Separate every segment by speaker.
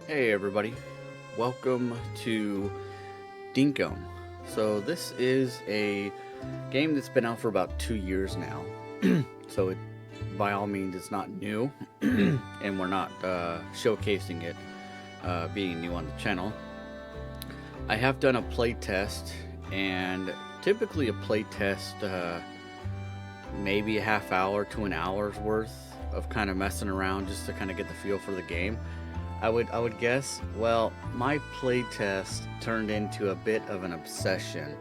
Speaker 1: Hey everybody, welcome to Dinkum. So this is a game that's been out for about 2 years now. So it, by all means, it's not new, and we're not showcasing it being new on the channel. I have done a play test, and typically a play test, maybe a half hour to an hour's worth of kind of messing around just to kind of get the feel for the game. I would guess. Well, my playtest turned into a bit of an obsession,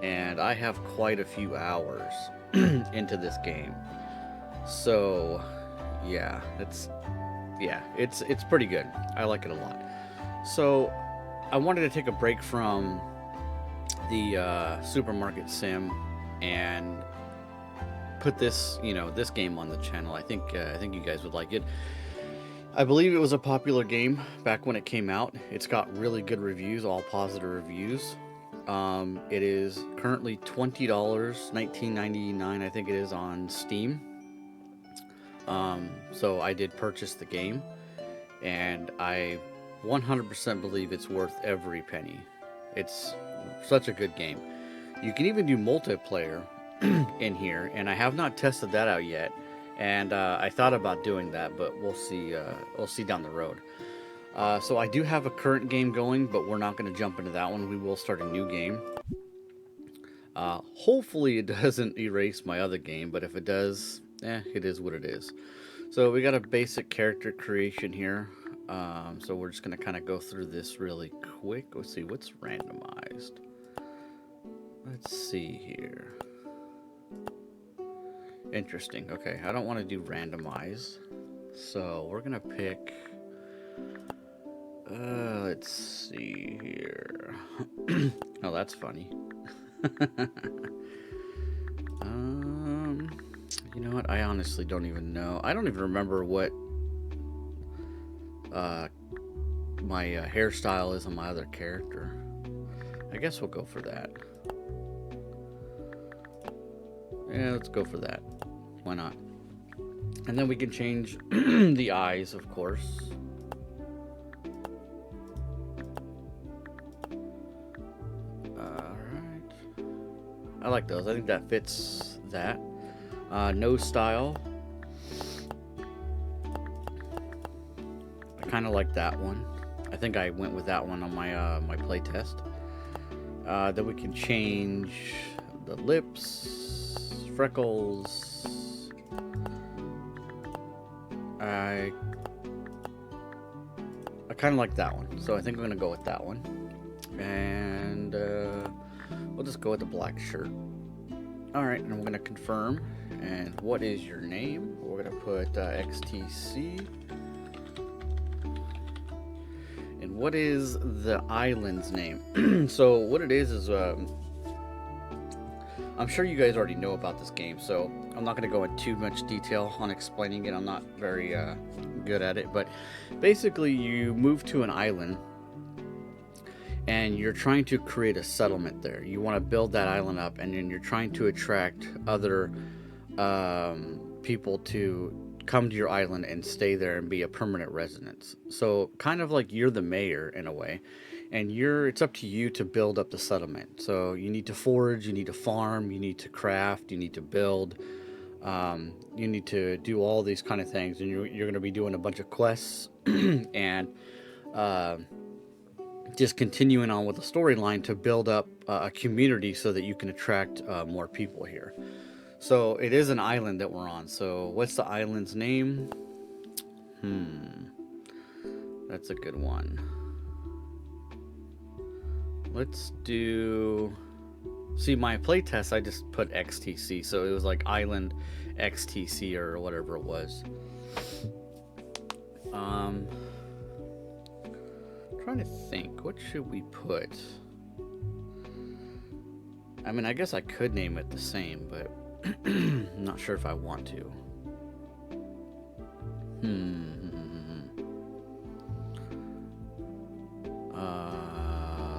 Speaker 1: and I have quite a few hours into this game. So, yeah, it's pretty good. I like it a lot. So, I wanted to take a break from the supermarket sim and put this game on the channel. I think you guys would like it. I believe it was a popular game back when it came out. It's got really good reviews, all positive reviews. It is currently $20, 19.99. I think it is on Steam. So I did purchase the game, and I 100% believe it's worth every penny. It's such a good game. You can even do multiplayer in here, and I have not tested that out yet. And I thought about doing that, but we'll see. We'll see down the road. So I do have a current game going, but we're not going to jump into that one. We will start a new game. Hopefully, it doesn't erase my other game, but if it does, it is what it is. So we got a basic character creation here. So we're just going to kind of go through this really quick. Let's see what's randomized. Let's see here. Interesting. Okay, I don't want to do randomize, so we're gonna pick. Let's see here. Oh, that's funny. You know what? I honestly don't even know. I don't even remember what my hairstyle is on my other character. I guess we'll go for that. Yeah, let's go for that. Why not? And then we can change the eyes, of course. Alright. I like those. I think that fits that. Nose style. I kind of like that one. I think I went with that one on my play test. Then we can change the lips, freckles. I kind of like that one, so I think I'm gonna go with that one, and we'll just go with the black shirt. All right, and we're gonna confirm. And what is your name? We're gonna put XTC. And what is the island's name? So what it is I'm sure you guys already know about this game, so I'm not going to go into too much detail on explaining it. I'm not very good at it, but basically you move to an island and you're trying to create a settlement there. You want to build that island up, and then you're trying to attract other people to come to your island and stay there and be a permanent resident. So kind of like you're the mayor in a way, and it's up to you to build up the settlement. So you need to forage, you need to farm, you need to craft, you need to build, you need to do all these kind of things, and you're going to be doing a bunch of quests and just continuing on with the storyline to build up a community so that you can attract more people here. So it is an island that we're on. So what's the island's name? That's a good one. Let's do... See, my playtest, I just put XTC, so it was like Island XTC or whatever it was. Trying to think, what should we put? I mean, I guess I could name it the same, but I'm not sure if I want to.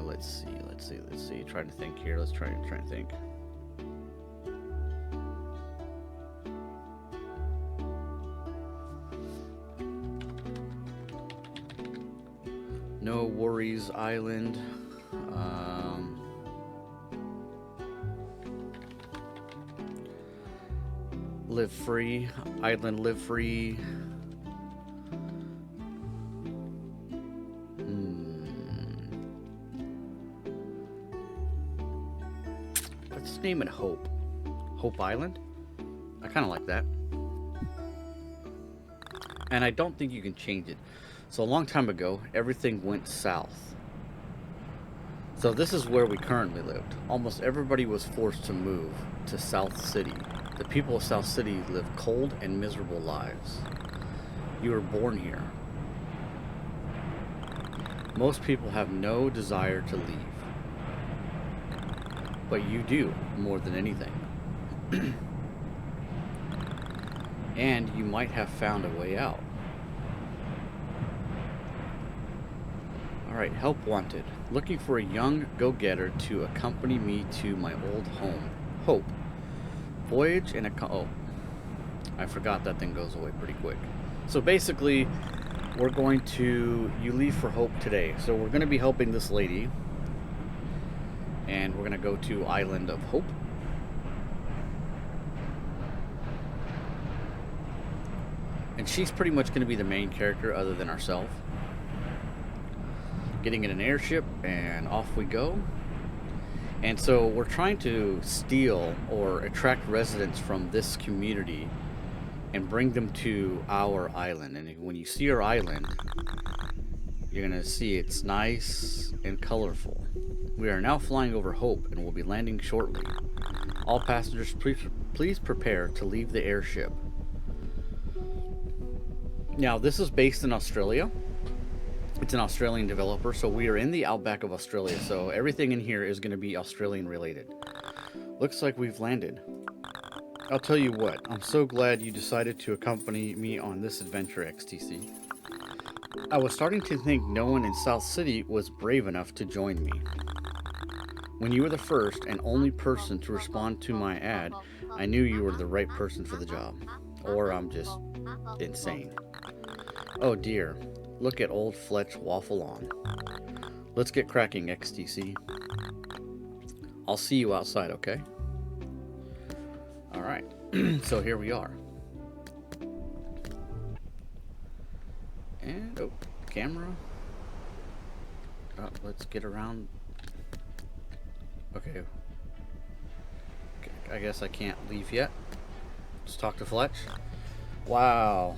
Speaker 1: Let's see. Trying to think here. Let's try and think. No Worries Island. Live Free. Island Live Free. Let's name it Hope. Hope Island? I kind of like that. And I don't think you can change it. So a long time ago, everything went south. So this is where we currently lived. Almost everybody was forced to move to South City. The people of South City live cold and miserable lives. You were born here. Most people have no desire to leave. But you do, more than anything. And you might have found a way out. Alright, help wanted. Looking for a young go-getter to accompany me to my old home. Hope. Voyage and oh, I forgot that thing goes away pretty quick. So basically, we're going to, you leave for Hope today. So we're going to be helping this lady. And we're going to go to Island of Hope. And she's pretty much going to be the main character other than ourselves. Getting in an airship and off we go. And so we're trying to steal or attract residents from this community and bring them to our island. And when you see our island, you're going to see it's nice and colorful. We are now flying over Hope and will be landing shortly. All passengers, please prepare to leave the airship. Now, this is based in Australia. It's an Australian developer, so we are in the outback of Australia, so everything in here is going to be Australian related. Looks like we've landed. I'll tell you what, I'm so glad you decided to accompany me on this adventure, XTC. I was starting to think no one in South City was brave enough to join me. When you were the first and only person to respond to my ad, I knew you were the right person for the job. Or I'm just insane. Oh dear. Look at old Fletch waffle on. Let's get cracking, XTC. I'll see you outside, okay? Alright, so here we are. And, oh, camera. Oh, let's get around. Okay. I guess I can't leave yet. Let's talk to Fletch. Wow.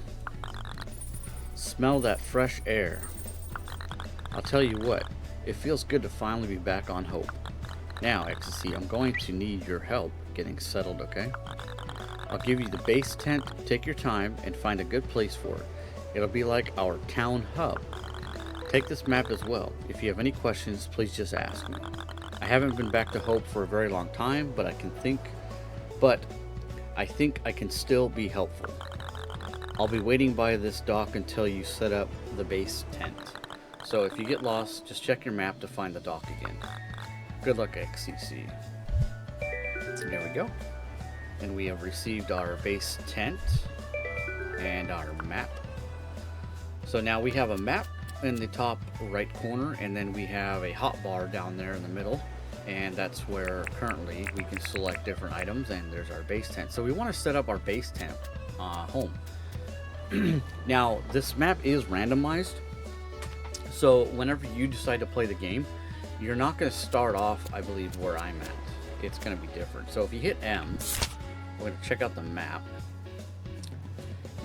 Speaker 1: Smell that fresh air. I'll tell you what, it feels good to finally be back on Hope. Now, Ecstasy, I'm going to need your help getting settled, okay? I'll give you the base tent, take your time, and find a good place for it. It'll be like our town hub. Take this map as well. If you have any questions, please just ask me. I haven't been back to Hope for a very long time, but I think I can still be helpful. I'll be waiting by this dock until you set up the base tent. So if you get lost, just check your map to find the dock again. Good luck, XCC. There we go. And we have received our base tent and our map. So now we have a map in the top right corner, and then we have a hotbar down there in the middle. And that's where currently we can select different items, and there's our base tent. So we want to set up our base tent home. Now, this map is randomized, so whenever you decide to play the game, you're not going to start off, I believe, where I'm at. It's going to be different. So if you hit M, we're going to check out the map.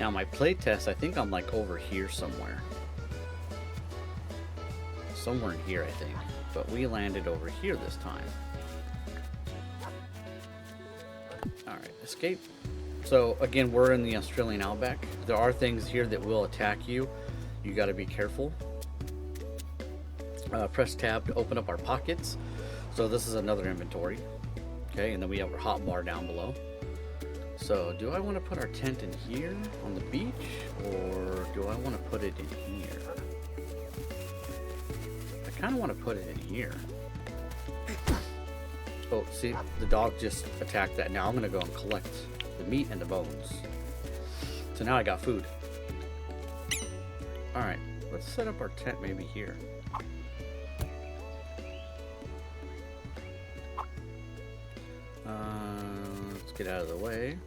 Speaker 1: Now, my playtest, I think I'm like over here somewhere. Somewhere in here, I think. But we landed over here this time. Alright, escape. So again, we're in the Australian outback. There are things here that will attack you. You got to be careful. Press tab to open up our pockets. So this is another inventory. Okay, and then we have our hotbar down below. So do I want to put our tent in here on the beach, or do I want to put it in here? I kind of want to put it in here. Oh, see, the dog just attacked that. Now I'm going to go and collect the meat and the bones. So now I got food. Alright, let's set up our tent maybe here. Let's get out of the way.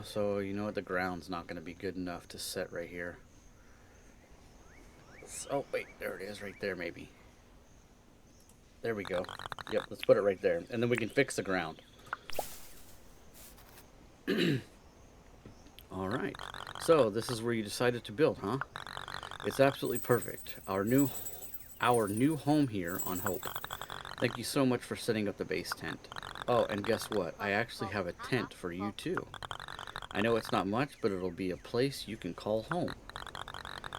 Speaker 1: So you know what, the ground's not going to be good enough to set right here. Oh wait, there it is, right there maybe. There we go. Yep, let's put it right there, and then we can fix the ground. All right. So this is where you decided to build, huh? It's absolutely perfect. Our new home here on Hope. Thank you so much for setting up the base tent. Oh, and guess what? I actually have a tent for you too. I know it's not much, but it'll be a place you can call home.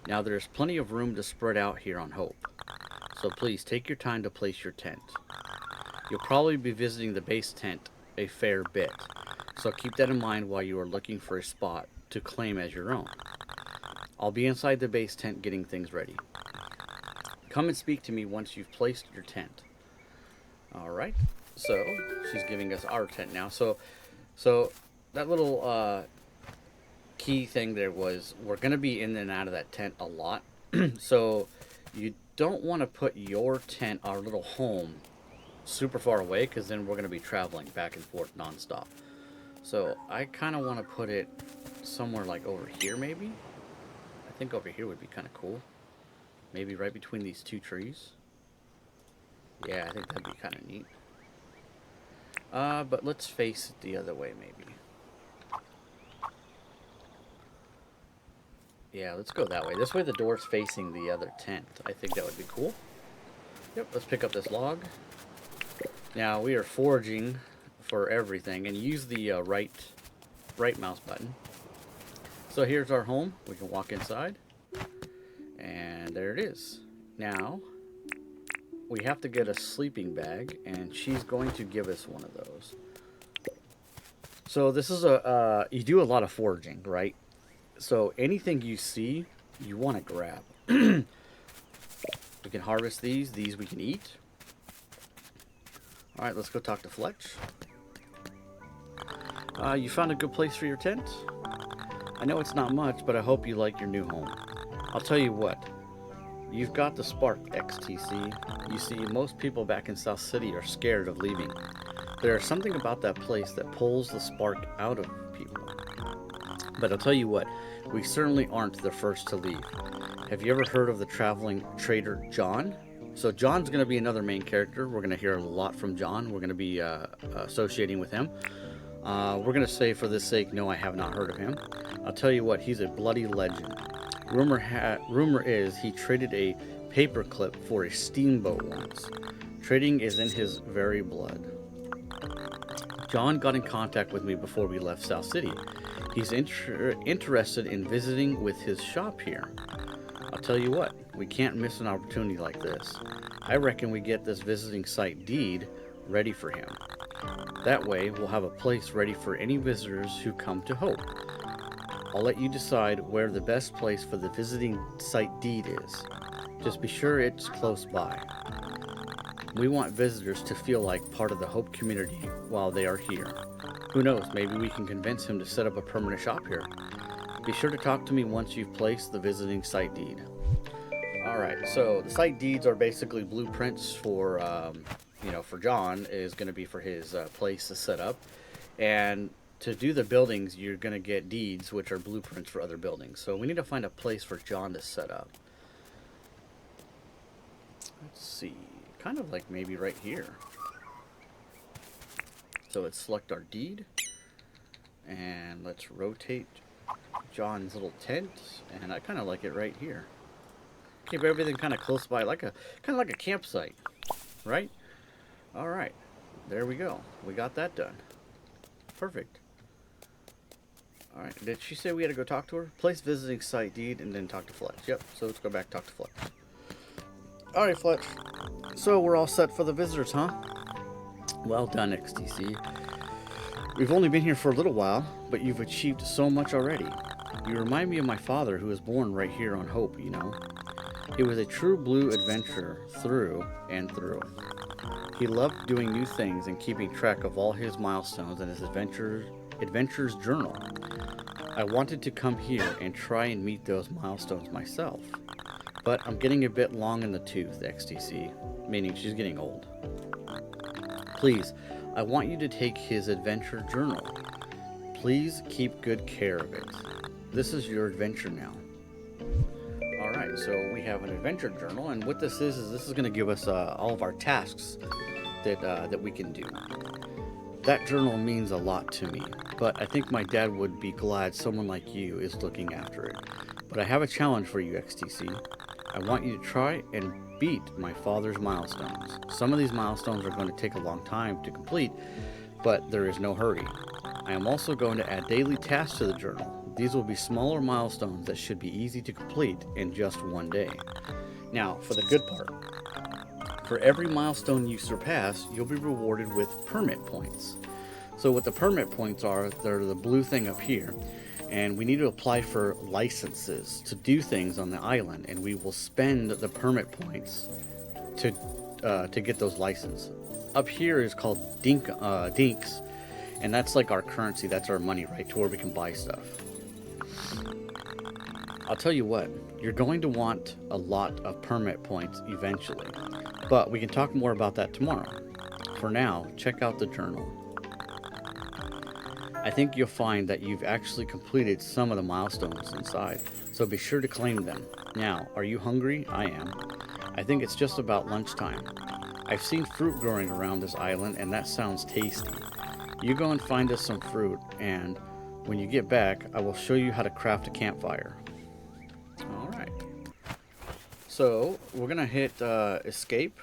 Speaker 1: Now there's plenty of room to spread out here on Hope. So please take your time to place your tent. You'll probably be visiting the base tent a fair bit. So keep that in mind while you are looking for a spot to claim as your own. I'll be inside the base tent getting things ready. Come and speak to me once you've placed your tent. Alright, so she's giving us our tent now. So that little key thing there was, we're going to be in and out of that tent a lot. So you don't want to put your tent, our little home, super far away, because then we're going to be traveling back and forth nonstop. So I kind of want to put it somewhere like over here maybe. I think over here would be kind of cool. Maybe right between these two trees. Yeah, I think that'd be kind of neat. But let's face it the other way maybe. Yeah, let's go that way. This way the door's facing the other tent. I think that would be cool. Yep, let's pick up this log. Now we are foraging for everything, and use the right mouse button. So here's our home. We can walk inside, and there it is. Now we have to get a sleeping bag, and she's going to give us one of those. So this is you do a lot of foraging, right? So anything you see, you want to grab. We can harvest these we can eat. Alright, let's go talk to Fletch. You found a good place for your tent? I know it's not much, but I hope you like your new home. I'll tell you what, you've got the spark, XTC. You see, most people back in South City are scared of leaving. There's something about that place that pulls the spark out of people. But I'll tell you what, we certainly aren't the first to leave. Have you ever heard of the traveling trader John? So John's going to be another main character. We're going to hear a lot from John. We're going to be associating with him. We're going to say for this sake, no, I have not heard of him. I'll tell you what, he's a bloody legend. Rumor is he traded a paperclip for a steamboat once. Trading is in his very blood. John got in contact with me before we left South City. He's interested in visiting with his shop here. I'll tell you what, we can't miss an opportunity like this. I reckon we get this visiting site deed ready for him. That way, we'll have a place ready for any visitors who come to Hope. I'll let you decide where the best place for the visiting site deed is. Just be sure it's close by. We want visitors to feel like part of the Hope community while they are here. Who knows, maybe we can convince him to set up a permanent shop here. Be sure to talk to me once you've placed the visiting site deed. Alright, so the site deeds are basically blueprints for, for John, is going to be for his place to set up. And to do the buildings, you're going to get deeds, which are blueprints for other buildings. So we need to find a place for John to set up. Let's see, kind of like maybe right here. So let's select our deed, and let's rotate John's little tent, and I kind of like it right here. Keep everything kind of close by, kind of like a campsite, right? All right, there we go. We got that done. Perfect. All right, did she say we had to go talk to her? Place visiting site deed and then talk to Fletch. Yep, so let's go back and talk to Fletch. All right, Fletch. So we're all set for the visitors, huh? Well done, XTC. We've only been here for a little while, but you've achieved so much already. You remind me of my father, who was born right here on Hope, you know. He was a true blue adventurer through and through. He loved doing new things and keeping track of all his milestones in his adventures journal. I wanted to come here and try and meet those milestones myself, but I'm getting a bit long in the tooth, XTC, meaning she's getting old. Please, I want you to take his adventure journal. Please keep good care of it. This is your adventure now. Alright, so we have an adventure journal, and what this is this is going to give us all of our tasks that we can do. That journal means a lot to me, but I think my dad would be glad someone like you is looking after it. But I have a challenge for you, XTC. I want you to try and beat my father's milestones. Some of these milestones are going to take a long time to complete, but there is no hurry. I am also going to add daily tasks to the journal. These will be smaller milestones that should be easy to complete in just one day. Now, for the good part. For every milestone you surpass, you'll be rewarded with permit points. So what the permit points are, they're the blue thing up here. And we need to apply for licenses to do things on the island, and we will spend the permit points to get those licenses. Up here is called dinks, and that's like our currency, that's our money, right, to where we can buy stuff. I'll tell you what, you're going to want a lot of permit points eventually, but we can talk more about that tomorrow. For now, check out the journal. I think you'll find that you've actually completed some of the milestones inside, so be sure to claim them. Now, are you hungry? I am. I think it's just about lunchtime. I've seen fruit growing around this island, and that sounds tasty. You go and find us some fruit, and when you get back, I will show you how to craft a campfire. Alright. So, we're going to hit escape,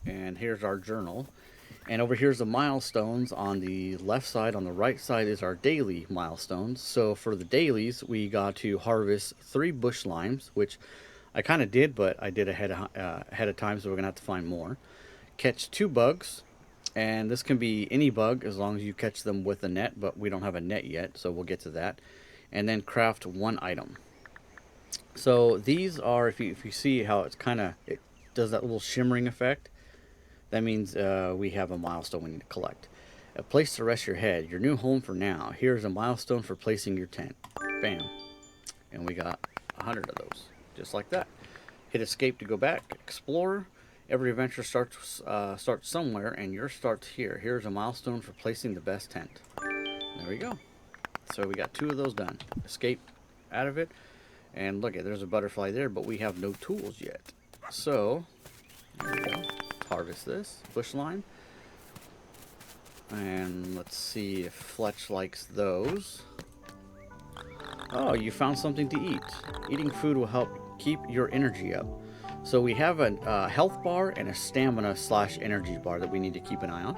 Speaker 1: and here's our journal. And over here's the milestones on the left side. On the right side is our daily milestones. So for the dailies, we got to harvest 3 bush limes, which I kind of did, but I did ahead of time, so we're going to have to find more. Catch 2 bugs, and this can be any bug as long as you catch them with a net, but we don't have a net yet, so we'll get to that. And then craft 1 item. So these are, if you see how it does that little shimmering effect, that means we have a milestone we need to collect. A place to rest your head. Your new home for now. Here's a milestone for placing your tent. Bam. And we got 100 of those. Just like that. Hit escape to go back. Explore. Every adventure starts somewhere, and yours starts here. Here's a milestone for placing the best tent. There we go. So we got 2 of those done. Escape out of it. And look, there's a butterfly there, but we have no tools yet. So, there we go. Harvest this bush lime, and let's see if Fletch likes those. Oh, you found something to eat. Eating food will help keep your energy up. So we have a health bar and a stamina / energy bar that we need to keep an eye on.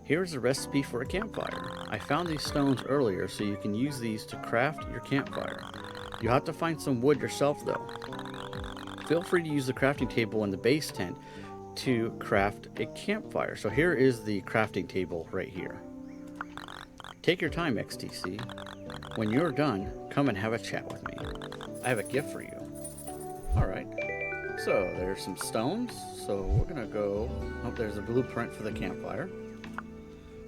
Speaker 1: Here's a recipe for a campfire. I found these stones earlier, so you can use these to craft your campfire. You'll have to find some wood yourself though. Feel free to use the crafting table in the base tent to craft a campfire. So here is the crafting table right here. Take your time, XTC. When you're done, come and have a chat with me. I have a gift for you. Alright, so there's some stones. So we're gonna go, oh, there's a blueprint for the campfire.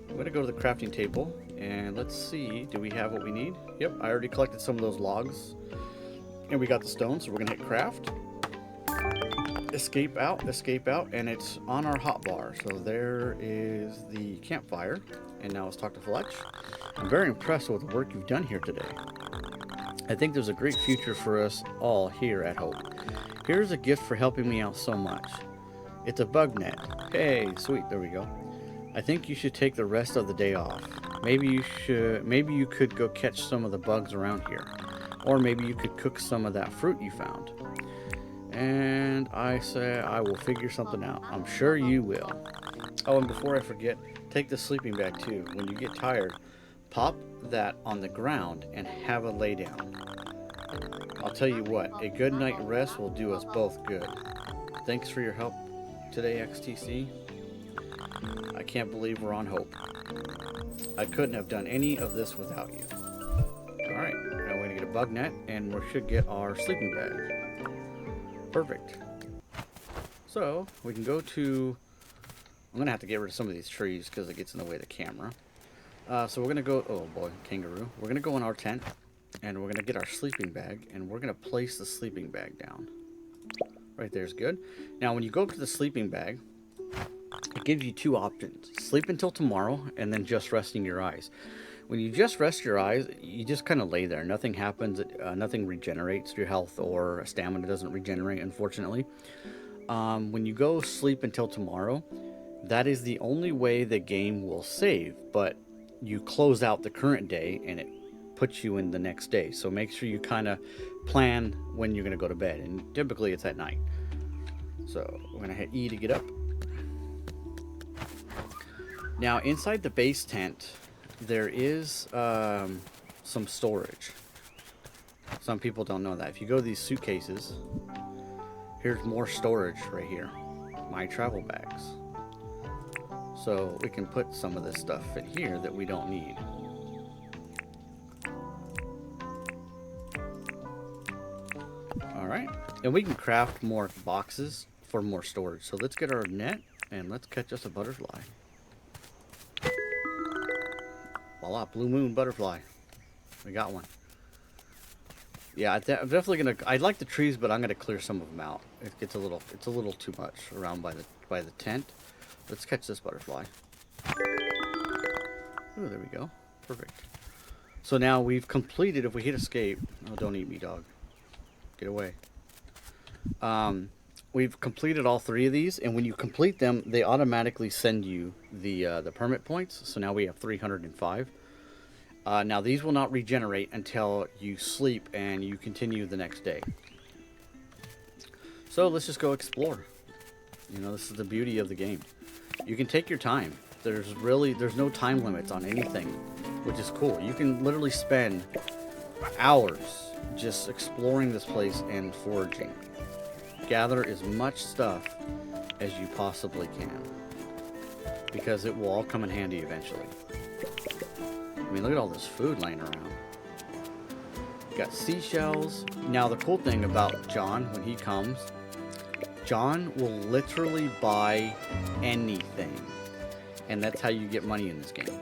Speaker 1: I'm gonna go to the crafting table and let's see, do we have what we need? Yep, I already collected some of those logs and we got the stones, so we're gonna hit craft. Escape out, and it's on our hotbar. So there is the campfire, and now let's talk to Fletch. I'm very impressed with the work you've done here today. I think there's a great future for us all here at Hope. Here's a gift for helping me out so much. It's a bug net. Hey, sweet, there we go. I think you should take the rest of the day off. Maybe you could go catch some of the bugs around here, or maybe you could cook some of that fruit you found. And I say I will figure something out. I'm sure you will. Oh, and before I forget, take the sleeping bag too. When you get tired, pop that on the ground and have a lay down. I'll tell you what, a good night rest will do us both good. Thanks for your help today, XTC. I can't believe we're on Hope. I couldn't have done any of this without you. Alright, now we're going to get a bug net and we should get our sleeping bag. Perfect. So, we can go to... I'm going to have to get rid of some of these trees because it gets in the way of the camera. So we're gonna go. Oh boy, kangaroo. We're gonna go in our tent, and we're gonna get our sleeping bag, and we're gonna place the sleeping bag down. Right there's good. Now, when you go up to the sleeping bag, it gives you two options: sleep until tomorrow, and then just resting your eyes. When you just rest your eyes, you just kind of lay there. Nothing happens. Nothing regenerates your health, or stamina doesn't regenerate, unfortunately. When you go sleep until tomorrow, that is the only way the game will save. But you close out the current day, and it puts you in the next day. So make sure you kind of plan when you're going to go to bed. And typically it's at night. So we're going to hit E to get up. Now, inside the base tent, there is some storage. Some people don't know that. If you go to these suitcases, here's more storage right here. My travel bags. So we can put some of this stuff in here that we don't need. Alright. And we can craft more boxes for more storage. So let's get our net and let's catch us a butterfly. Voila, blue moon butterfly. We got one. Yeah, I'm definitely gonna. I like the trees, but I'm gonna clear some of them out. It gets a little. It's a little too much around by the tent. Let's catch this butterfly. Oh, there we go. Perfect. So now we've completed. If we hit escape, oh, don't eat me, dog. Get away. We've completed all three of these, and when you complete them, they automatically send you the permit points. So now we have 305. Now these will not regenerate until you sleep and you continue the next day. So let's just go explore. You know, this is the beauty of the game. You can take your time. There's no time limits on anything, which is cool. You can literally spend hours just exploring this place and foraging. Gather as much stuff as you possibly can, because it will all come in handy eventually. I mean, look at all this food laying around. You got seashells. Now, the cool thing about John, when he comes, John will literally buy anything. And that's how you get money in this game.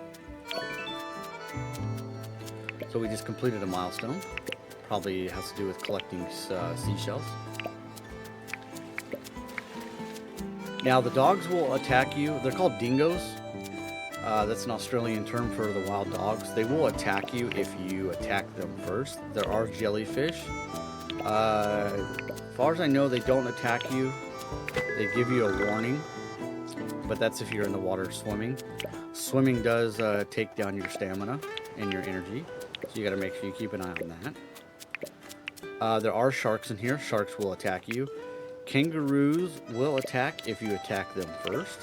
Speaker 1: So we just completed a milestone. Probably has to do with collecting seashells. Now, the dogs will attack you. They're called dingoes. That's an Australian term for the wild dogs. They will attack you if you attack them first. There are jellyfish. As far as I know, they don't attack you. They give you a warning, but that's if you're in the water swimming. Swimming does take down your stamina and your energy, so you got to make sure you keep an eye on that. There are sharks in here. Sharks will attack you. Kangaroos will attack if you attack them first.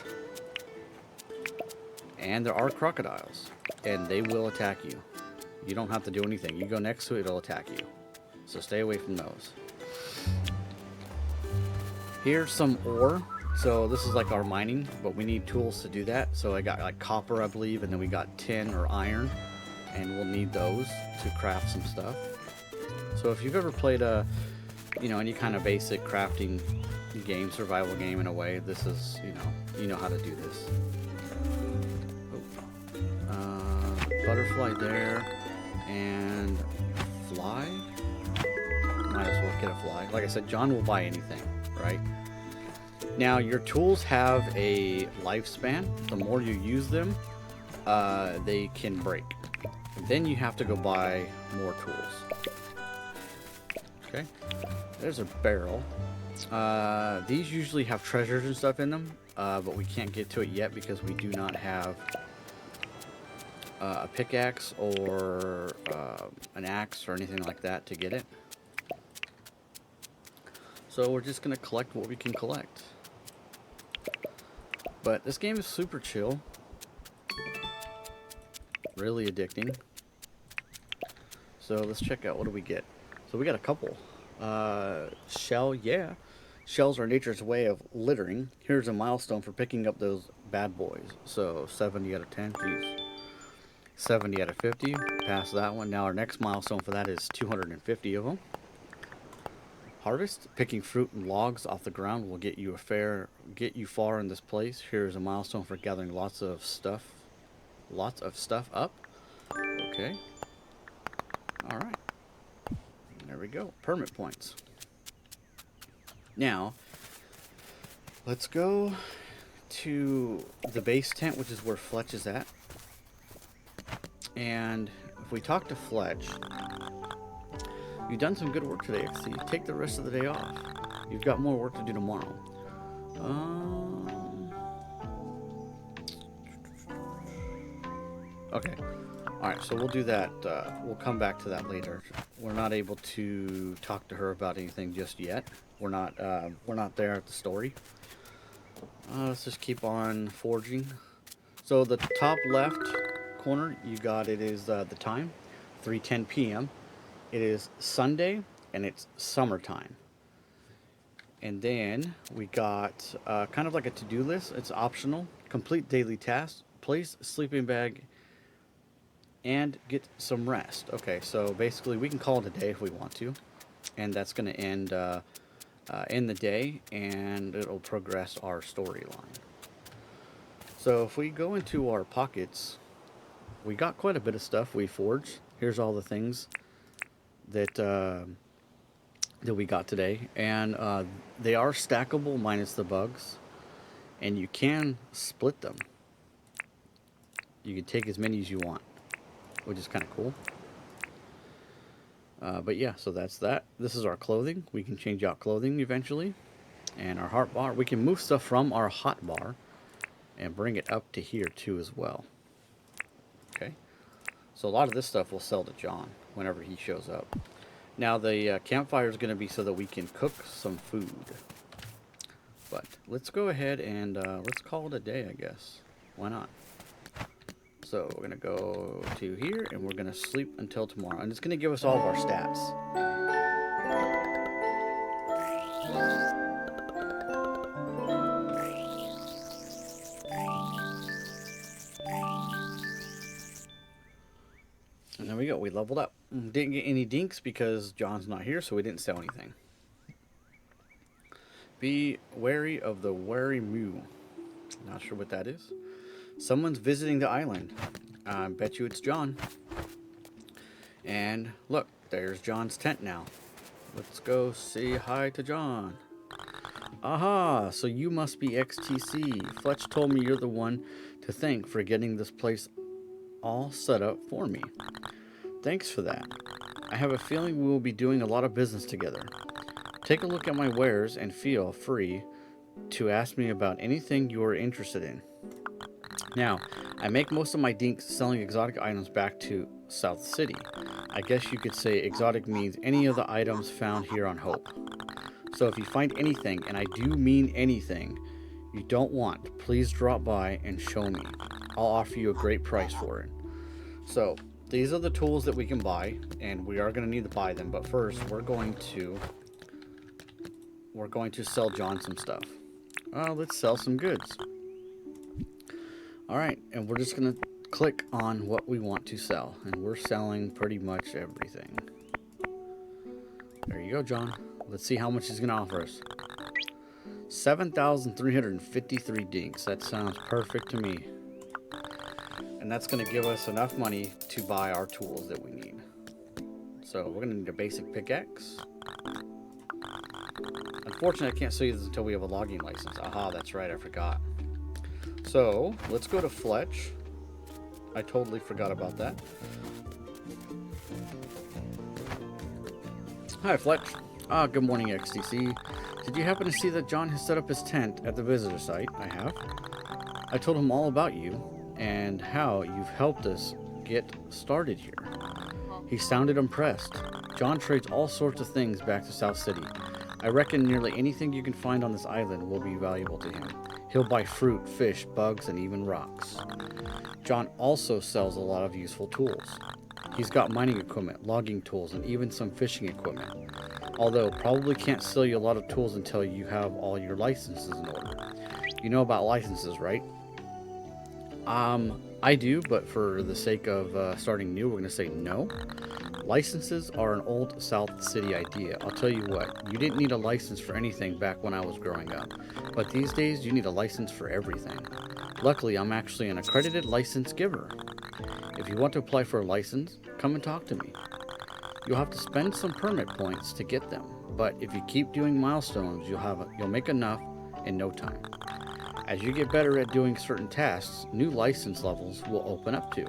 Speaker 1: And there are crocodiles, and they will attack you. You don't have to do anything. You go next to it, it'll attack you. So stay away from those. Here's some ore. So this is like our mining, but we need tools to do that. So I got like copper, I believe, and then we got tin or iron, and we'll need those to craft some stuff. So if you've ever played any kind of basic crafting game, survival game in a way, this is, you know how to do this. Butterfly there, and fly. Might as well get a fly. Like I said, John will buy anything, right? Now, your tools have a lifespan. The more you use them, they can break. Then you have to go buy more tools. Okay, there's a barrel. These usually have treasures and stuff in them, but we can't get to it yet because we do not have a pickaxe or an axe or anything like that to get it. So we're just going to collect what we can collect. But this game is super chill. Really addicting. So let's check out, what do we get? So we got a couple. Shell, yeah. Shells are nature's way of littering. Here's a milestone for picking up those bad boys. So 70 out of 10, geez. 70 out of 50. Pass that one. Now our next milestone for that is 250 of them. Harvest. Picking fruit and logs off the ground will get you far in this place. Here's a milestone for gathering lots of stuff. lots of stuff up. Okay. Alright. There we go. Permit points. Now, let's go to the base tent, which is where Fletch is at. And if we talk to Fletch, you've done some good work today, XC. Take the rest of the day off. You've got more work to do tomorrow. Okay. Alright, so we'll do that. We'll come back to that later. We're not able to talk to her about anything just yet. We're not there at the story. Let's just keep on forging. So the top left corner, you got it is the time, 3:10 p.m. It is Sunday, and it's summertime. And then we got kind of like a to-do list. It's optional. Complete daily tasks. Place sleeping bag and get some rest. Okay, so basically we can call it a day if we want to. And that's going to end in the day, and it'll progress our storyline. So if we go into our pockets, we got quite a bit of stuff we forged. Here's all the things that that we got today, and they are stackable minus the bugs, and you can split them. You can take as many as you want, which is kind of cool. But yeah, so that's that. This is our clothing. We can change out clothing eventually. And our hot bar, we can move stuff from our hot bar and bring it up to here too as well. Okay, so a lot of this stuff we'll sell to John whenever he shows up. Now the campfire is going to be so that we can cook some food. But let's go ahead and let's call it a day, I guess. Why not? So we're going to go to here, and we're going to sleep until tomorrow. And it's going to give us all of our stats. And there we go. We leveled up. Didn't get any dinks because John's not here, so we didn't sell anything. Be wary of the wary moo. Not sure what that is. Someone's visiting the island. I bet you it's John. And look, there's John's tent now. Let's go say hi to John. Aha, so you must be XTC. Fletch told me you're the one to thank for getting this place all set up for me. Thanks for that. I have a feeling we will be doing a lot of business together. Take a look at my wares and feel free to ask me about anything you are interested in. Now, I make most of my dinks selling exotic items back to South City. I guess you could say exotic means any of the items found here on Hope. So if you find anything, and I do mean anything, you don't want, please drop by and show me. I'll offer you a great price for it. So these are the tools that we can buy, and we are going to need to buy them. But first, we're going to sell John some stuff. Let's sell some goods. Alright, and we're just going to click on what we want to sell. And we're selling pretty much everything. There you go, John. Let's see how much he's going to offer us. 7,353 dinks. That sounds perfect to me. And that's going to give us enough money to buy our tools that we need. So we're going to need a basic pickaxe. Unfortunately, I can't show you this until we have a logging license. Aha, that's right, I forgot. So, let's go to Fletch. I totally forgot about that. Hi, Fletch. Good morning, XTC. Did you happen to see that John has set up his tent at the visitor site? I have. I told him all about you and how you've helped us get started here. He sounded impressed. John trades all sorts of things back to South City. I reckon nearly anything you can find on this island will be valuable to him. He'll buy fruit, fish, bugs, and even rocks. John also sells a lot of useful tools. He's got mining equipment, logging tools, and even some fishing equipment. Although, probably can't sell you a lot of tools until you have all your licenses in order. You know about licenses, right? I do, but for the sake of starting new, we're going to say no. Licenses are an old South City idea. I'll tell you what, you didn't need a license for anything back when I was growing up. But these days, you need a license for everything. Luckily, I'm actually an accredited license giver. If you want to apply for a license, come and talk to me. You'll have to spend some permit points to get them, but if you keep doing milestones, you'll make enough in no time. As you get better at doing certain tasks, new license levels will open up too.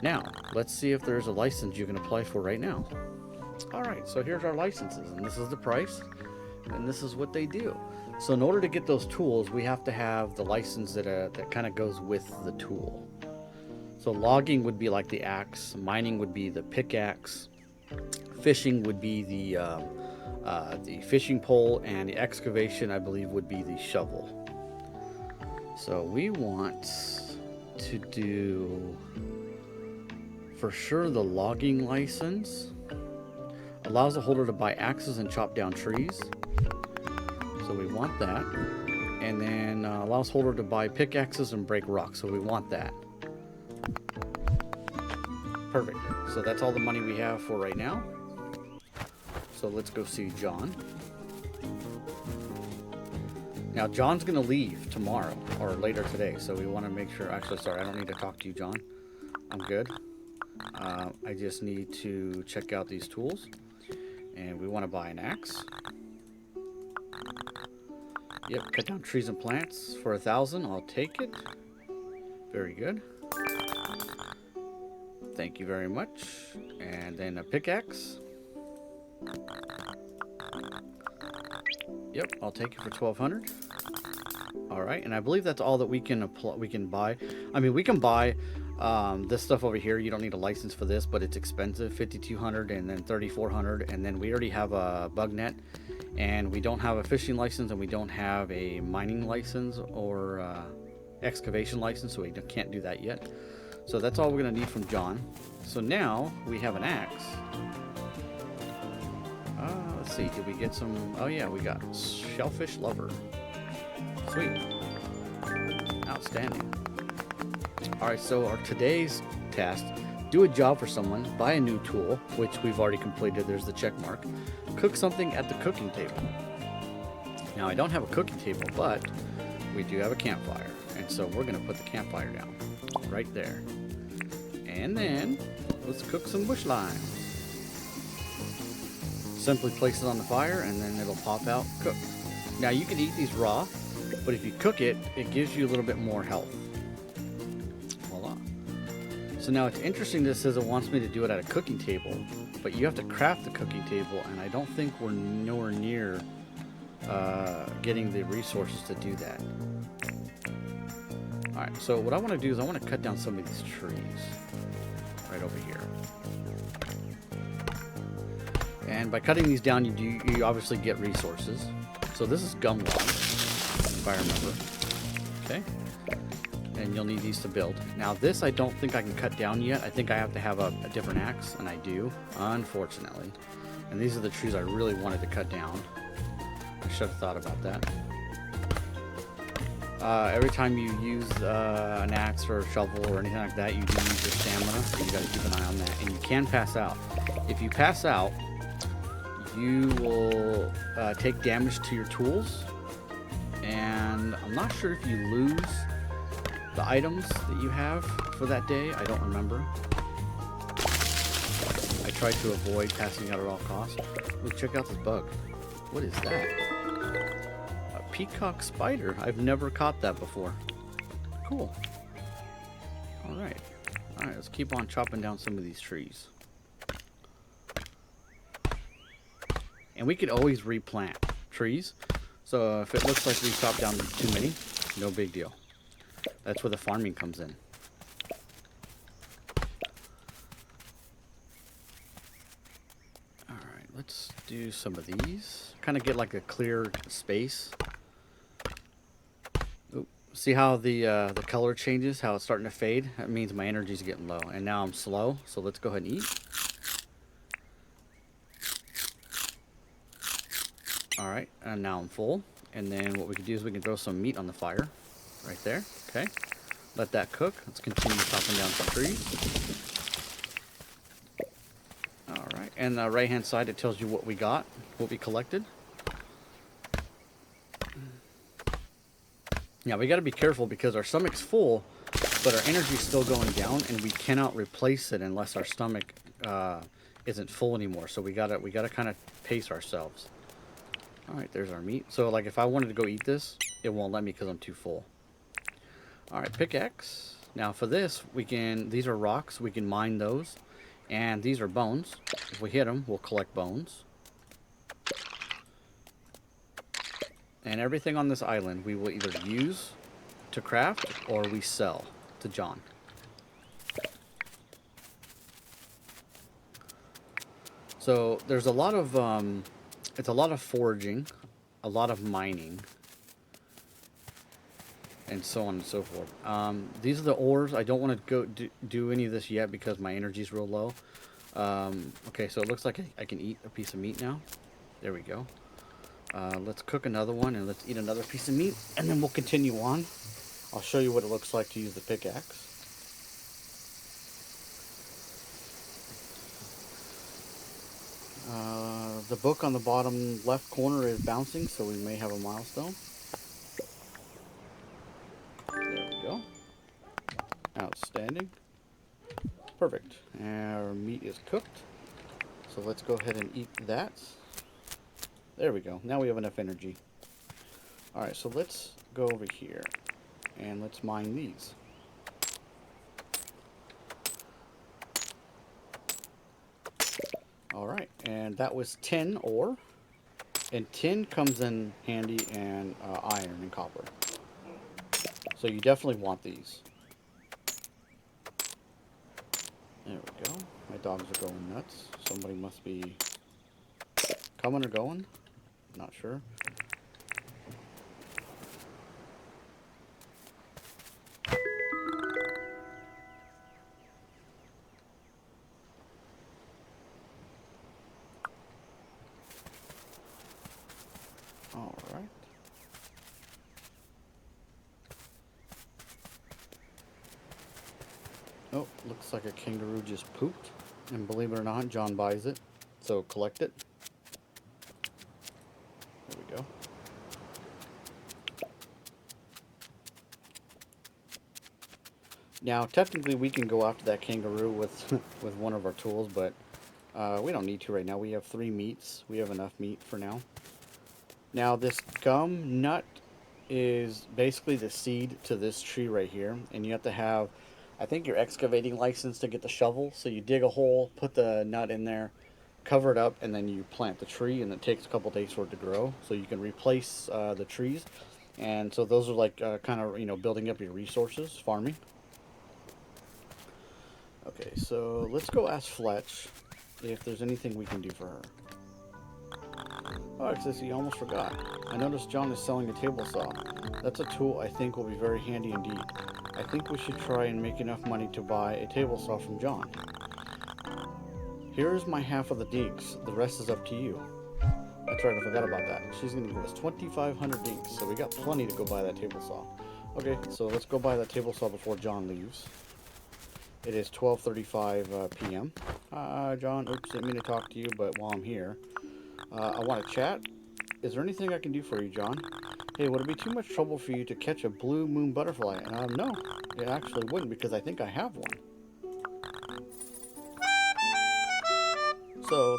Speaker 1: Now, let's see if there's a license you can apply for right now. Alright, so here's our licenses, and this is the price, and this is what they do. So in order to get those tools, we have to have the license that kind of goes with the tool. So logging would be like the axe, mining would be the pickaxe, fishing would be the fishing pole, and the excavation, I believe, would be the shovel. So we want to do, for sure, the logging license. Allows the holder to buy axes and chop down trees. So we want that. And then allows holder to buy pickaxes and break rocks. So we want that. Perfect. So that's all the money we have for right now. So let's go see John. Now John's gonna leave tomorrow or later today, so we want to make sure. Actually, sorry, I don't need to talk to you, John. I'm good. I just need to check out these tools, and we want to buy an axe. Yep, cut down trees and plants for 1,000. I'll take it. Very good. Thank you very much. And then a pickaxe. Yep, I'll take it for 1,200. All right, and I believe that's all that we can buy. I mean, we can buy this stuff over here. You don't need a license for this, but it's expensive, 5,200 and then 3,400. And then we already have a bug net, and we don't have a fishing license, and we don't have a mining license or excavation license, so we can't do that yet. So that's all we're gonna need from John. So now we have an axe. Let's see, did we get some? Oh yeah, we got shellfish lover. Sweet. Outstanding. Alright, so our today's task, do a job for someone, buy a new tool, which we've already completed, there's the check mark. Cook something at the cooking table. Now I don't have a cooking table, but we do have a campfire. And so we're gonna put the campfire down right there. And then let's cook some bush lime. Simply place it on the fire and then it'll pop out cooked. Now you can eat these raw, but if you cook it, it gives you a little bit more health. Voila. So now it's interesting, this says it wants me to do it at a cooking table, but you have to craft the cooking table, and I don't think we're nowhere near getting the resources to do that. Alright, so what I want to do is I want to cut down some of these trees right over here. And by cutting these down, you obviously get resources. So this is gum log, if I remember. Okay. And you'll need these to build. Now this I don't think I can cut down yet. I think I have to have a different axe, and I do, unfortunately. And these are the trees I really wanted to cut down. I should have thought about that. Every time you use an axe or a shovel or anything like that, you do use your stamina, so you gotta keep an eye on that. And you can pass out. If you pass out, you will take damage to your tools, and I'm not sure if you lose the items that you have for that day. I don't remember. I try to avoid passing out at all costs. Look, check out this bug. What is that? A peacock spider. I've never caught that before. Cool. Alright. Alright, let's keep on chopping down some of these trees. And we could always replant trees. So if it looks like we chopped down too many, no big deal. That's where the farming comes in. Alright, let's do some of these. Kind of get like a clear space. Oop. See how the color changes, how it's starting to fade? That means my energy's getting low. And now I'm slow, so let's go ahead and eat. Alright, and now I'm full. And then what we can do is we can throw some meat on the fire. Right there. Okay. Let that cook. Let's continue chopping down some trees. and the right hand side it tells you what we got, what we collected. Yeah, we got to be careful because our stomach's full, but our energy's still going down, and we cannot replace it unless our stomach isn't full anymore. So we gotta kind of pace ourselves. All right, there's our meat. So like if I wanted to go eat this, it won't let me because I'm too full. All right, pickaxe. Now for this, we can. These are rocks. We can mine those, and these are bones. If we hit them, we'll collect bones. And everything on this island we will either use to craft or we sell to John. So there's a lot of it's a lot of foraging, a lot of mining, and so on and so forth. These are the ores. I don't want to go do any of this yet because my energy's real low. Okay, so it looks like I can eat a piece of meat now. There we go. Let's cook another one and let's eat another piece of meat, and then we'll continue on. I'll show you what it looks like to use the pickaxe. The book on the bottom left corner is bouncing, so we may have a milestone. There we go. Outstanding. Perfect. Our meat is cooked. So let's go ahead and eat that. There we go. Now we have enough energy. Alright, so let's go over here and let's mine these. Alright, and that was tin ore. And tin comes in handy in iron and copper. So you definitely want these. There we go. My dogs are going nuts. Somebody must be coming or going. Not sure. All right. Oh, looks like a kangaroo just pooped. And believe it or not, John buys it. So collect it. There we go. Now, technically, we can go after that kangaroo with with one of our tools, but we don't need to right now. We have 3 meats. We have enough meat for now. Now, this gum nut is basically the seed to this tree right here, and you have to have, I think, your excavating license to get the shovel. So you dig a hole, put the nut in there, cover it up, and then you plant the tree, and it takes a couple days for it to grow. So you can replace the trees, and so those are like kind of, you know, building up your resources, farming. Okay, so let's go ask Fletch if there's anything we can do for her. Oh, Sissy, you almost forgot. I noticed John is selling a table saw. That's a tool I think will be very handy indeed. I think we should try and make enough money to buy a table saw from John. Here's my half of the dinks. The rest is up to you. That's right, I forgot about that. She's going to give us 2,500 dinks, so we got plenty to go buy that table saw. Okay, so let's go buy that table saw before John leaves. It is 12:35 p.m. John, oops, didn't mean to talk to you, but while I'm here, I want to chat. Is there anything I can do for you, John? Hey, would it be too much trouble for you to catch a blue moon butterfly? No, it actually wouldn't, because I think I have one. So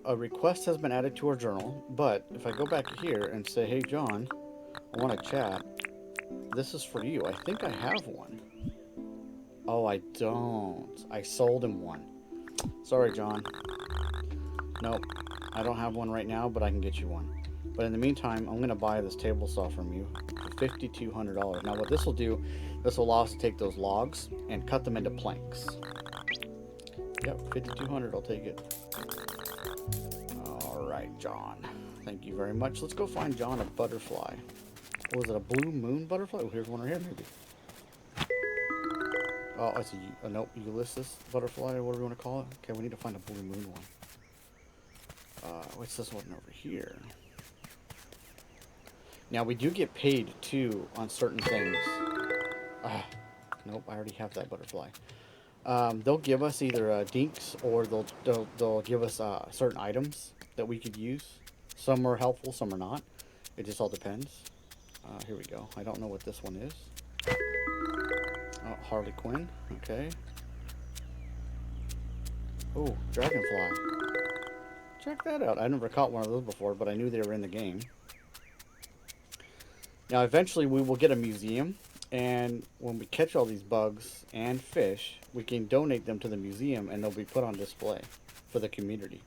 Speaker 1: a request has been added to our journal. But if I go back here and say, hey, John, I want to chat. This is for you. I think I have one. Oh, I don't. I sold him one. Sorry, John. Nope. I don't have one right now, but I can get you one. But in the meantime, I'm going to buy this table saw from you for $5,200. Now, what this will do, this will allow us to take those logs and cut them into planks. Yep, $5,200. I'll take it. All right, John. Thank you very much. Let's go find John a butterfly. Was it a blue moon butterfly? Oh, here's one right here, maybe. Oh, it's a nope, Ulysses butterfly, or whatever you want to call it. Okay, we need to find a blue moon one. What's this one over here? Now, we do get paid, too, on certain things. Nope, I already have that butterfly. They'll give us either dinks or they'll give us certain items that we could use. Some are helpful, some are not. It just all depends. Here we go. I don't know what this one is. Oh, Harley Quinn. Okay. Oh, dragonfly. Check that out. I never caught one of those before, but I knew they were in the game. Now, eventually we will get a museum, and when we catch all these bugs and fish, we can donate them to the museum, and they'll be put on display for the community.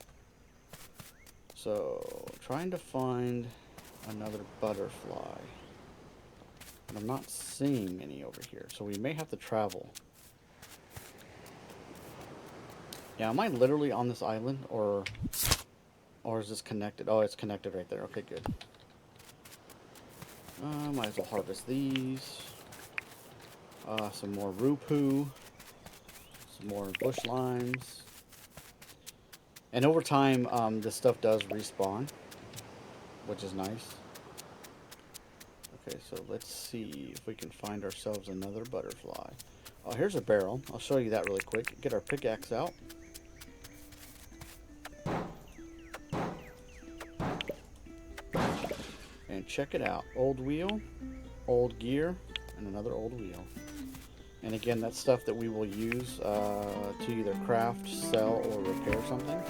Speaker 1: So, trying to find another butterfly. And I'm not seeing any over here, so we may have to travel. Yeah, am I literally on this island, or is this connected? Oh, it's connected right there. Okay, good. Might as well harvest these. Some more rupoo. Some more bush limes. And over time, this stuff does respawn, which is nice. Okay, so let's see if we can find ourselves another butterfly. Oh, here's a barrel. I'll show you that really quick. Get our pickaxe out. And check it out. Old wheel, old gear, and another old wheel. And again, that's stuff that we will use to either craft, sell, or repair something.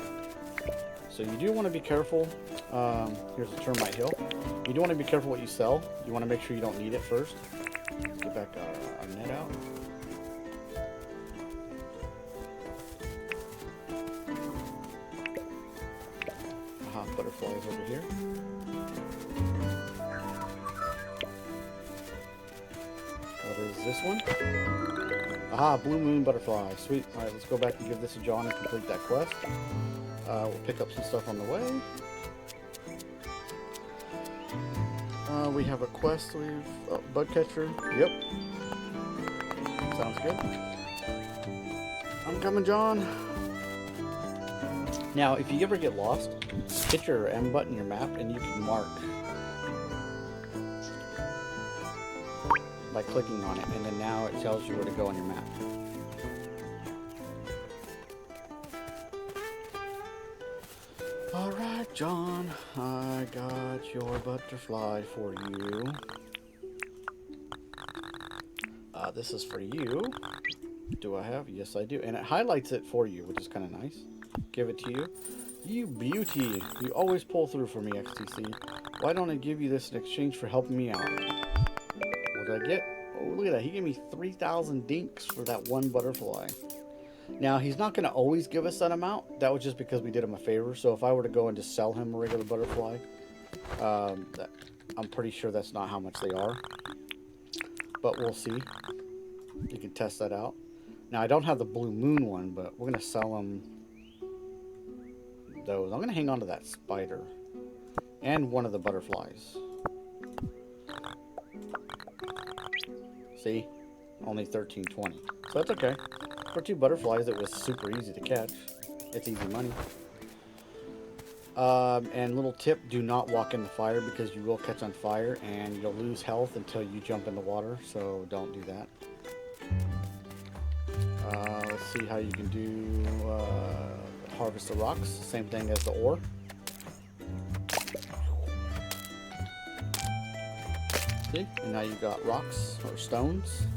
Speaker 1: So you do want to be careful. Here's a termite hill. You do want to be careful what you sell. You want to make sure you don't need it first. Let's get back our net out. Aha, butterflies over here. What is this one? Aha, blue moon butterfly. Sweet. Alright, let's go back and give this a John and complete that quest. We'll pick up some stuff on the way. We have a quest. Bug catcher. Yep. Sounds good. I'm coming, John. Now, if you ever get lost, hit your M button, your map, and you can mark by clicking on it, and then now it tells you where to go on your map. Alright, John, I got your butterfly for you. This is for you. Do I have? Yes, I do. And it highlights it for you, which is kind of nice. Give it to you. You beauty. You always pull through for me, XTC. Why don't I give you this in exchange for helping me out? What did I get? Oh, look at that. He gave me 3,000 dinks for that one butterfly. Now, he's not going to always give us that amount. That was just because we did him a favor. So if I were to go and just sell him a regular butterfly, I'm pretty sure that's not how much they are. But we'll see. You can test that out. Now, I don't have the blue moon one, but we're going to sell him those. I'm going to hang on to that spider and one of the butterflies. See? Only 13.20. So that's okay. For two butterflies, it was super easy to catch. It's easy money. And little tip, do not walk in the fire because you will catch on fire and you'll lose health until you jump in the water. So don't do that. Let's see how you can do harvest the rocks. Same thing as the ore. See? And now you've got rocks or stones.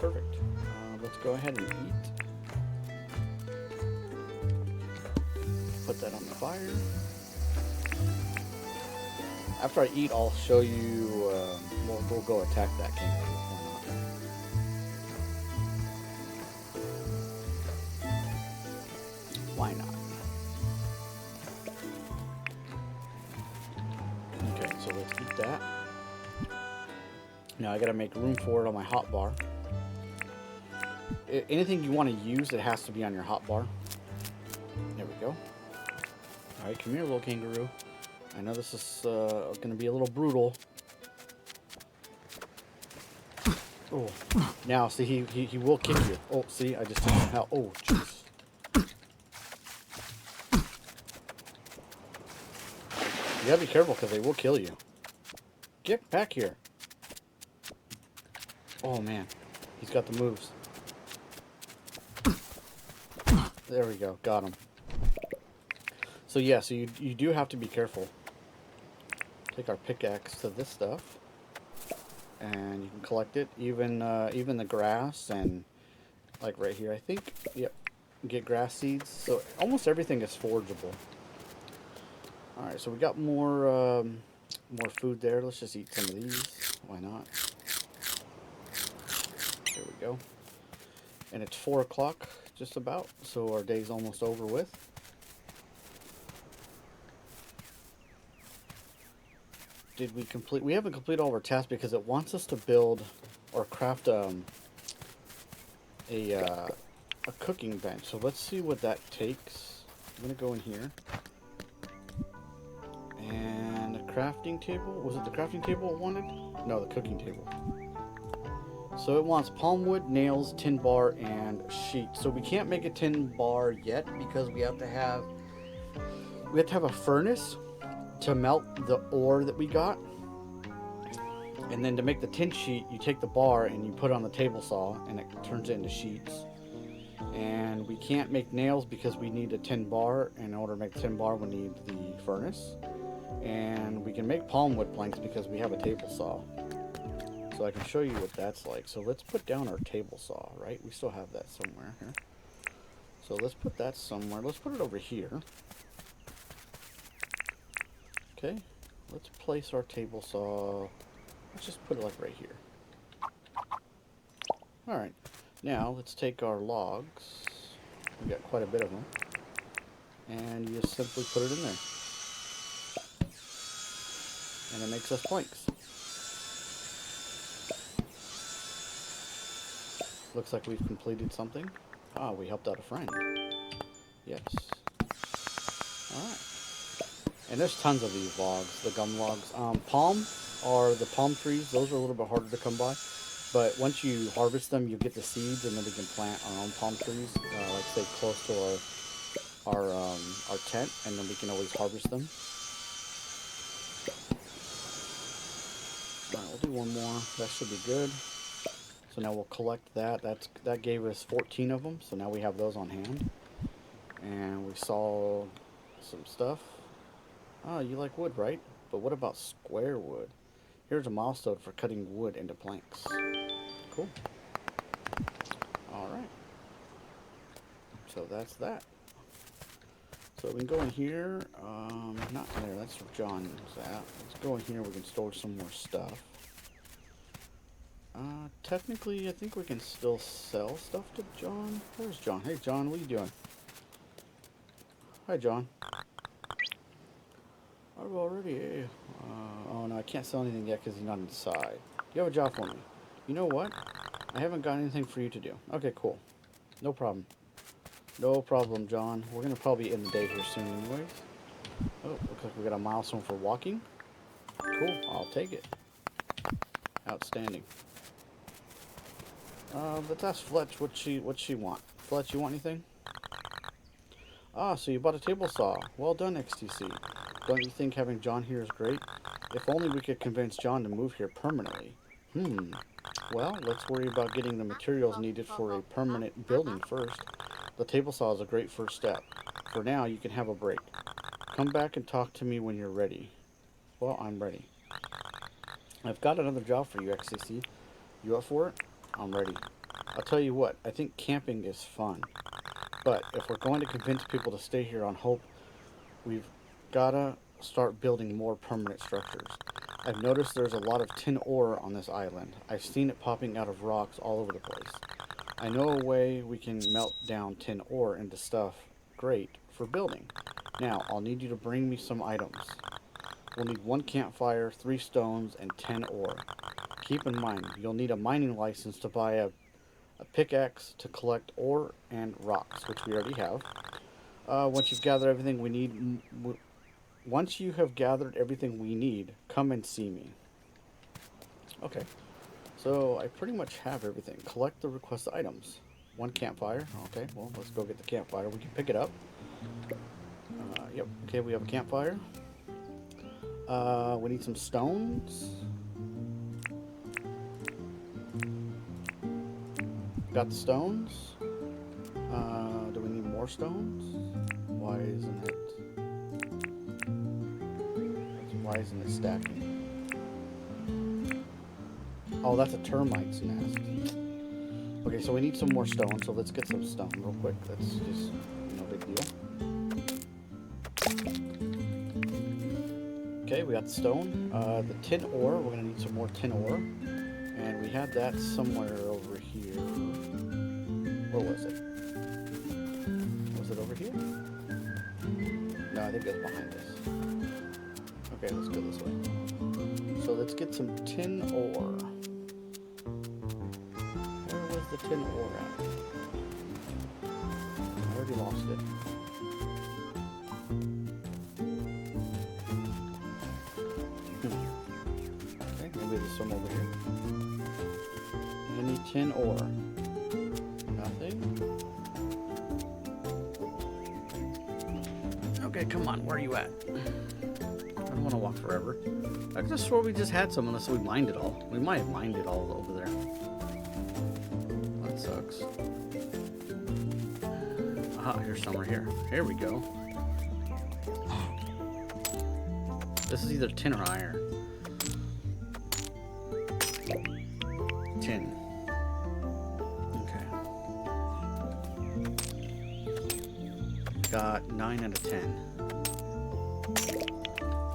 Speaker 1: Perfect. Let's go ahead and eat. Put that on the fire. After I eat, I'll show you. We'll go attack that kangaroo. Why not? Okay, so let's eat that. Now I gotta make room for it on my hotbar. Anything you want to use, it has to be on your hotbar. There we go. Alright, come here, little kangaroo. I know this is gonna be a little brutal. Oh, now see, he will kick you. Oh, see, I just took him out. Oh, jeez. You gotta be careful because they will kill you. Get back here. Oh man, he's got the moves. There we go. Got them. So yeah, so you do have to be careful. Take our pickaxe to this stuff, and you can collect it. Even the grass and like right here, I think. Yep. Get grass seeds. So almost everything is forgeable. All right, so we got more food there. Let's just eat some of these. Why not? There we go. And it's 4 o'clock, just about. So our day's almost over with. Did we complete? We haven't completed all of our tasks because it wants us to build or craft a cooking bench. So let's see what that takes. I'm gonna go in here. And a crafting table. Was it the crafting table it wanted? No, the cooking table. So it wants palm wood, nails, tin bar, and sheet. So we can't make a tin bar yet because we have to have a furnace to melt the ore that we got. And then to make the tin sheet, you take the bar and you put it on the table saw and it turns it into sheets. And we can't make nails because we need a tin bar. In order to make the tin bar, we need the furnace. And we can make palm wood planks because we have a table saw. So I can show you what that's like. So let's put down our table saw, right? We still have that somewhere here. So let's put that somewhere. Let's put it over here. Okay. Let's place our table saw. Let's just put it like right here. Alright. Now let's take our logs. We got quite a bit of them. And you just simply put it in there. And it makes us planks. Looks like we've completed something. Ah, we helped out a friend. Yes. Alright. And there's tons of these logs, the gum logs. Palm are the palm trees. Those are a little bit harder to come by. But once you harvest them, you get the seeds, and then we can plant our own palm trees, like say close to our tent, and then we can always harvest them. Alright, we'll do one more. That should be good. So now we'll collect that. That gave us 14 of them. So now we have those on hand. And we saw some stuff. Oh, you like wood, right? But what about square wood? Here's a milestone for cutting wood into planks. Cool. Alright. So that's that. So we can go in here. Not there. That's where John's at. Let's go in here. We can store some more stuff. Technically, I think we can still sell stuff to John. Where's John? Hey, John, what are you doing? Hi, John. I've already... oh, no, I can't sell anything yet because he's not inside. You have a job for me. You know what? I haven't got anything for you to do. Okay, cool. No problem. No problem, John. We're going to probably end the day here soon anyways. Oh, looks like we got a milestone for walking. Cool, I'll take it. Outstanding. Let's ask Fletch what she want. Fletch, you want anything? Ah, so you bought a table saw. Well done, XTC. Don't you think having John here is great? If only we could convince John to move here permanently. Well, let's worry about getting the materials needed for a permanent building first. The table saw is a great first step. For now, you can have a break. Come back and talk to me when you're ready. Well, I'm ready. I've got another job for you, XCC. You up for it? I'm ready. I'll tell you what, I think camping is fun. But if we're going to convince people to stay here on hope, we've gotta start building more permanent structures. I've noticed there's a lot of tin ore on this island. I've seen it popping out of rocks all over the place. I know a way we can melt down tin ore into stuff great for building. Now, I'll need you to bring me some items. We'll need 1 campfire, 3 stones, and 10 ore. Keep in mind, you'll need a mining license to buy a pickaxe to collect ore and rocks, which we already have. Once you've gathered everything we need, once you have gathered everything we need, come and see me. Okay. So I pretty much have everything. Collect the requested items. 1 campfire. Okay, well, let's go get the campfire. We can pick it up. Yep. Okay, we have a campfire. We need some stones. Got the stones. Do we need more more stones? Why isn't it stacking? Oh, that's a termite's nest. Okay, so we need some more stone, so let's get some stone real quick. That's just no big deal. Okay, we got the stone. The tin ore, we're gonna need some more tin ore. And we had that somewhere over here. Where was it? Was it over here? No, I think it was behind us. Okay, let's go this way. So let's get some tin ore. Where was the tin ore at? I already lost it. Okay, maybe there's some over here. Any tin ore? Nothing? Okay, come on, where are you at? I don't want to walk forever. I just swore we just had some unless we mined it all. We might have mined it all over there. That sucks. Aha, here's some right here. Here we go. This is either tin or iron. Tin. Okay. Got 9 out of 10.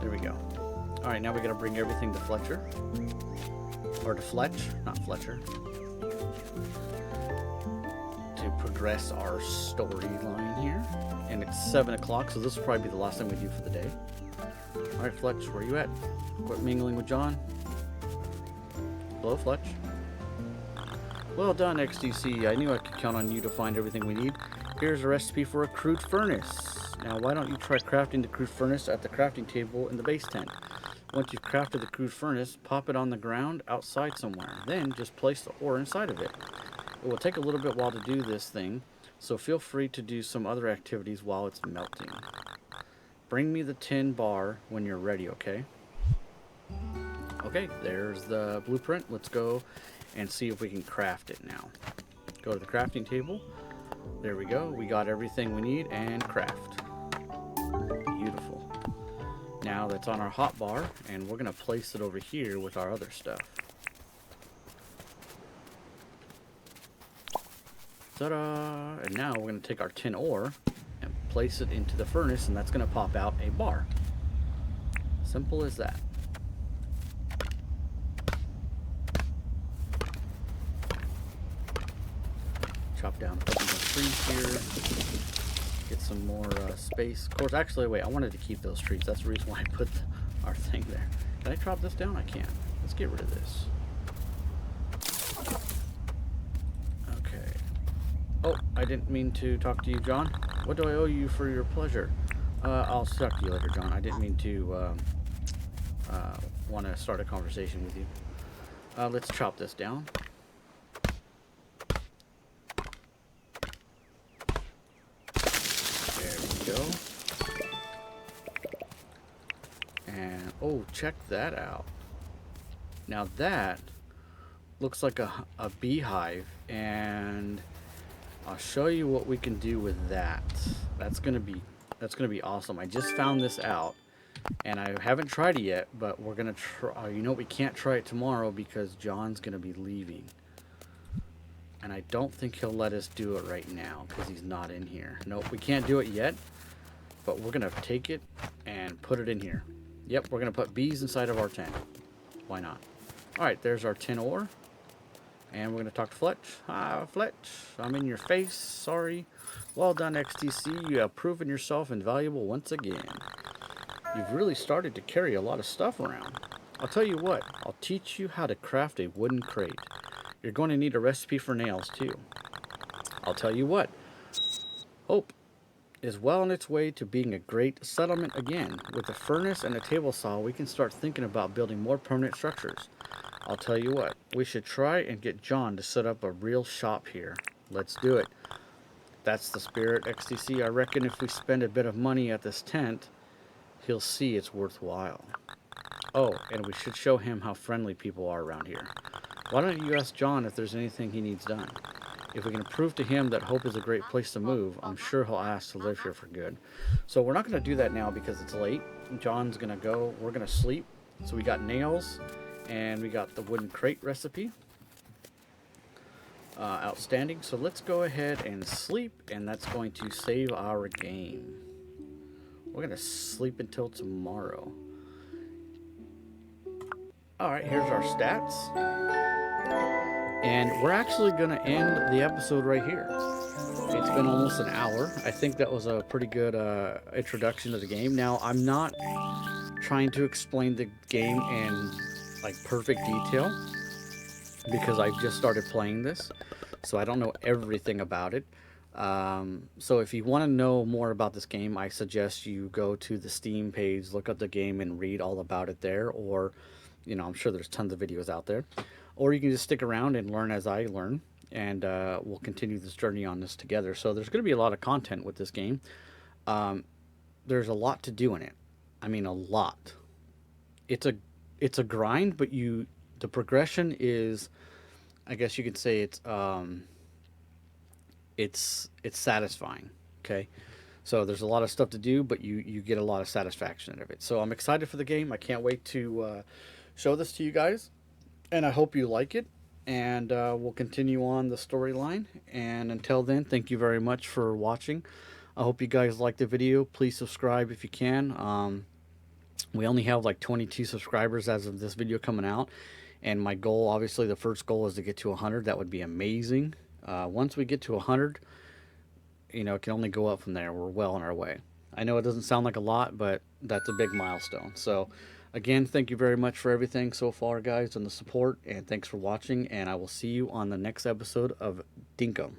Speaker 1: There we go. Alright, now we gotta bring everything to Fletcher. Or to Fletch, not Fletcher. To progress our storyline here. And it's 7 o'clock, so this will probably be the last thing we do for the day. Alright, Fletch, where you at? Quit mingling with John. Hello, Fletch. Well done, XDC. I knew I could count on you to find everything we need. Here's a recipe for a crude furnace. Now, why don't you try crafting the crude furnace at the crafting table in the base tent? Once you've crafted the crude furnace, pop it on the ground outside somewhere. Then, just place the ore inside of it. It will take a little bit while to do this thing, so feel free to do some other activities while it's melting. Bring me the tin bar when you're ready, okay? Okay, there's the blueprint. Let's go and see if we can craft it now. Go to the crafting table. There we go. We got everything we need and craft. Beautiful. Now that's on our hotbar, and we're going to place it over here with our other stuff. Ta-da! And now we're going to take our tin ore and place it into the furnace, and that's going to pop out a bar. Simple as that. Chop down a couple more trees here. Get some more space. Of course, actually, wait, I wanted to keep those trees. That's the reason why I put our thing there. Can I drop this down? I can. Let's get rid of this. Okay. Oh, I didn't mean to talk to you, John. What do I owe you for your pleasure? I'll talk to you later, John. I didn't mean to want to start a conversation with you. Let's chop this down. Go. And oh, check that out. Now that looks like a beehive, and I'll show you what we can do with that. That's gonna be awesome. I just found this out, and I haven't tried it yet, but we're gonna try. You know, we can't try it tomorrow because John's gonna be leaving. And I don't think he'll let us do it right now because he's not in here. Nope, we can't do it yet. But we're going to take it and put it in here. Yep, we're going to put bees inside of our tent. Why not? Alright, there's our tin ore. And we're going to talk to Fletch. Hi, Fletch. I'm in your face. Sorry. Well done, XTC. You have proven yourself invaluable once again. You've really started to carry a lot of stuff around. I'll tell you what. I'll teach you how to craft a wooden crate. You're going to need a recipe for nails, too. I'll tell you what. Hope is well on its way to being a great settlement again. With a furnace and a table saw, we can start thinking about building more permanent structures. I'll tell you what. We should try and get John to set up a real shop here. Let's do it. That's the spirit, XTC. I reckon if we spend a bit of money at this tent, he'll see it's worthwhile. Oh, and we should show him how friendly people are around here. Why don't you ask John if there's anything he needs done? If we can prove to him that Hope is a great place to move, I'm sure he'll ask to live here for good. So we're not going to do that now because it's late. John's going to go. We're going to sleep. So we got nails, and we got the wooden crate recipe. Outstanding. So let's go ahead and sleep, and that's going to save our game. We're going to sleep until tomorrow. Alright, here's our stats. And we're actually going to end the episode right here. It's been almost an hour. I think that was a pretty good introduction to the game. Now, I'm not trying to explain the game in like perfect detail because I've just started playing this, so I don't know everything about it. So if you want to know more about this game, I suggest you go to the Steam page, look up the game, and read all about it there. Or, you know, I'm sure there's tons of videos out there. Or you can just stick around and learn as I learn, and we'll continue this journey on this together. So there's going to be a lot of content with this game. There's a lot to do in it. I mean, a lot. It's a grind, but the progression is, I guess you could say it's satisfying. Okay, so there's a lot of stuff to do, but you get a lot of satisfaction out of it. So I'm excited for the game. I can't wait to show this to you guys, and I hope you like it. And we'll continue on the storyline. And until then, thank you very much for watching. I hope you guys liked the video. Please subscribe if you can. We only have like 22 subscribers as of this video coming out. And my goal, obviously, the first goal is to get to 100. That would be amazing. Once we get to 100, you know, it can only go up from there. We're well on our way. I know it doesn't sound like a lot, but that's a big milestone. So, again, thank you very much for everything so far, guys, and the support. And thanks for watching. And I will see you on the next episode of Dinkum.